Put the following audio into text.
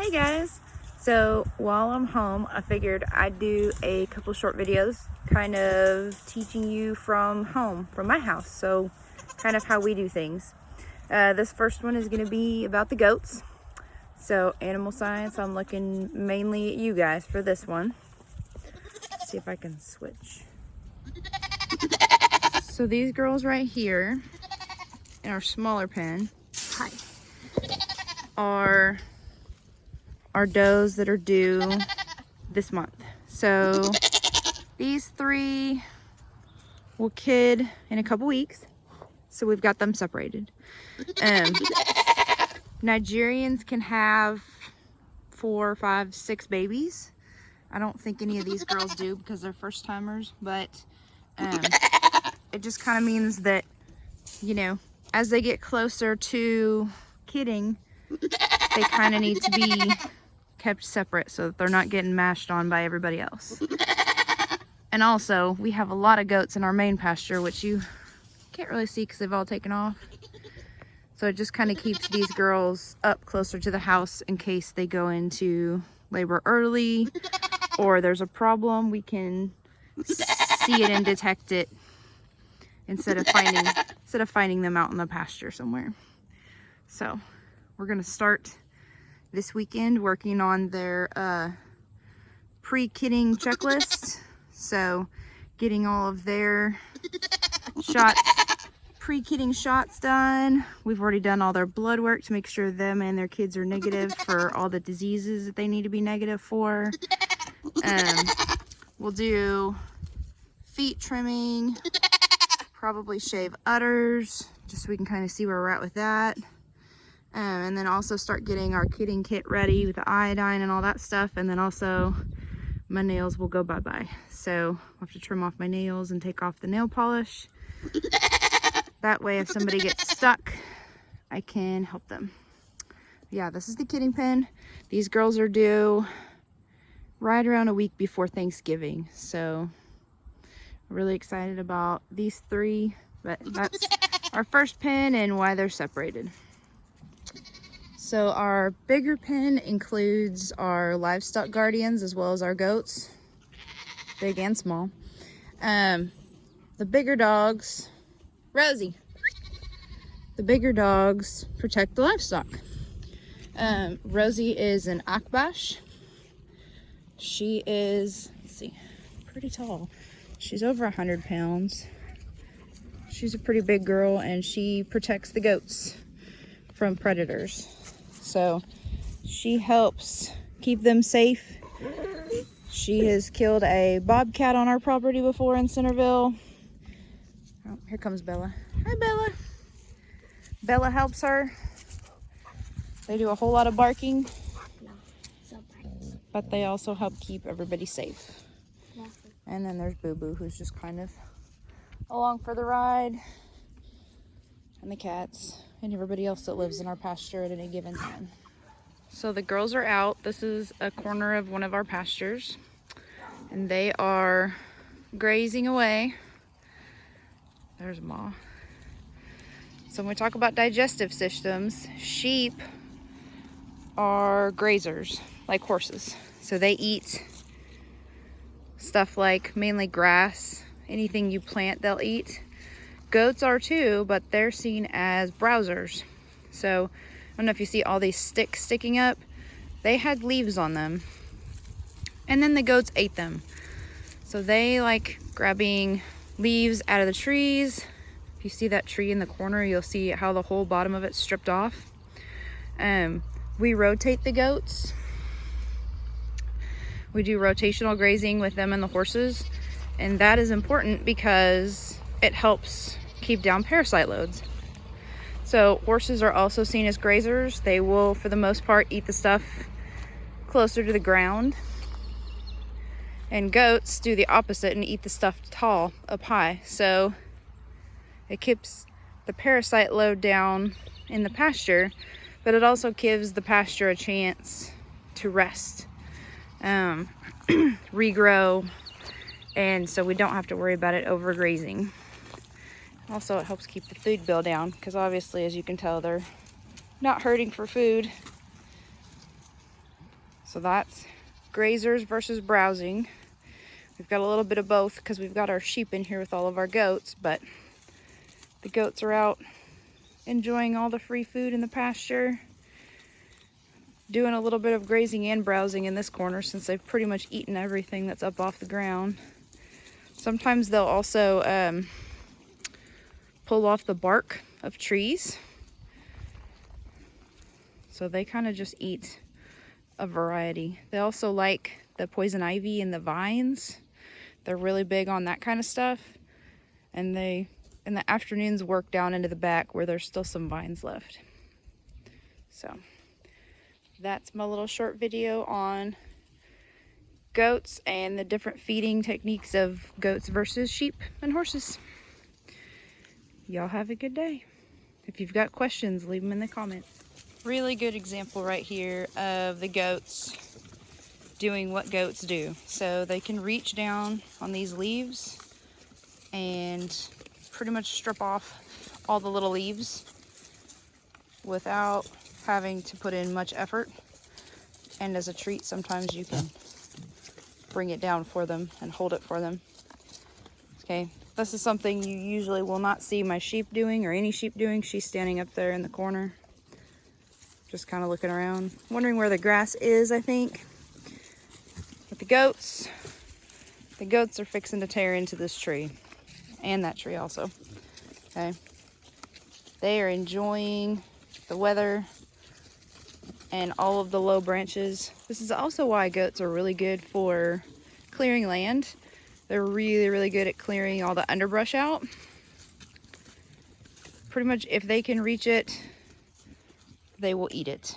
Hey guys! So while I'm home, I figured I'd do a couple short videos kind of teaching you from home, from my house, so kind of how we do things. This first one is going to be about the goats. So animal science, I'm looking mainly at you guys for this one. Let's see if I can switch. So these girls right here in our smaller pen are our does that are due this month. So these three will kid in a couple weeks. So we've got them separated. Nigerians can have 4, 5, 6 babies. I don't think any of these girls do because they're first timers, but it just kind of means that, you know, as they get closer to kidding, they kind of need to be kept separate so that they're not getting mashed on by everybody else. And also, we have a lot of goats in our main pasture, which you can't really see because they've all taken off. So it just kind of keeps these girls up closer to the house in case they go into labor early or there's a problem. We can see it and detect it instead of finding them out in the pasture somewhere. So we're gonna start this weekend working on their pre-kidding checklist. So getting all of their shots, pre-kidding shots done. We've already done all their blood work to make sure them and their kids are negative for all the diseases that they need to be negative for. We'll do feet trimming, probably shave udders, just so we can kind of see where we're at with that. And then also start getting our kidding kit ready with the iodine and all that stuff. And then also my nails will go bye-bye. So I'll have to trim off my nails and take off the nail polish. That way if somebody gets stuck, I can help them. Yeah, this is the kidding pen. These girls are due right around a week before Thanksgiving. So I'm really excited about these three, but that's our first pen and why they're separated. So our bigger pen includes our livestock guardians as well as our goats, big and small. The bigger dogs, Rosie, the bigger dogs protect the livestock. Rosie is an Akbash. She is, let's see, pretty tall. She's over 100 pounds. She's a pretty big girl and she protects the goats from predators. So she helps keep them safe. She has killed a bobcat on our property before in Centerville. Oh, here comes Bella. Hi, Bella. Bella helps her. They do a whole lot of barking, but they also help keep everybody safe. And then there's Boo Boo, who's just kind of along for the ride, and the cats, and everybody else that lives in our pasture at any given time. So the girls are out. This is a corner of one of our pastures, and they are grazing away. There's Ma. So when we talk about digestive systems, sheep are grazers, like horses. So they eat stuff like mainly grass, anything you plant they'll eat. Goats are too, but they're seen as browsers. So I don't know if you see all these sticks sticking up. They had leaves on them, and then the goats ate them. So they like grabbing leaves out of the trees. If you see that tree in the corner, you'll see how the whole bottom of it's stripped off. We rotate the goats. We do rotational grazing with them and the horses, and that is important because it helps keep down parasite loads. So horses are also seen as grazers. They will, for the most part, eat the stuff closer to the ground. And goats do the opposite and eat the stuff tall, up high. So it keeps the parasite load down in the pasture, but it also gives the pasture a chance to rest, regrow, and so we don't have to worry about it overgrazing. Also, it helps keep the food bill down because obviously, as you can tell, they're not hurting for food. So that's grazers versus browsing. We've got a little bit of both because we've got our sheep in here with all of our goats, but the goats are out enjoying all the free food in the pasture, doing a little bit of grazing and browsing in this corner since they've pretty much eaten everything that's up off the ground. Sometimes they'll also pull off the bark of trees. So they kind of just eat a variety. They also like the poison ivy and the vines. They're really big on that kind of stuff. And they, in the afternoons, work down into the back where there's still some vines left. So that's my little short video on goats and the different feeding techniques of goats versus sheep and horses. Y'all have a good day. If you've got questions, leave them in the comments. Really good example right here of the goats doing what goats do. So they can reach down on these leaves and pretty much strip off all the little leaves without having to put in much effort. And as a treat, sometimes you can bring it down for them and hold it for them. Okay, this is something you usually will not see my sheep doing or any sheep doing. She's standing up there in the corner, just kind of looking around, wondering where the grass is, I think. But the goats are fixing to tear into this tree and that tree also. Okay, they are enjoying the weather and all of the low branches. This is also why goats are really good for clearing land. They're really, really good at clearing all the underbrush out. Pretty much if they can reach it, they will eat it.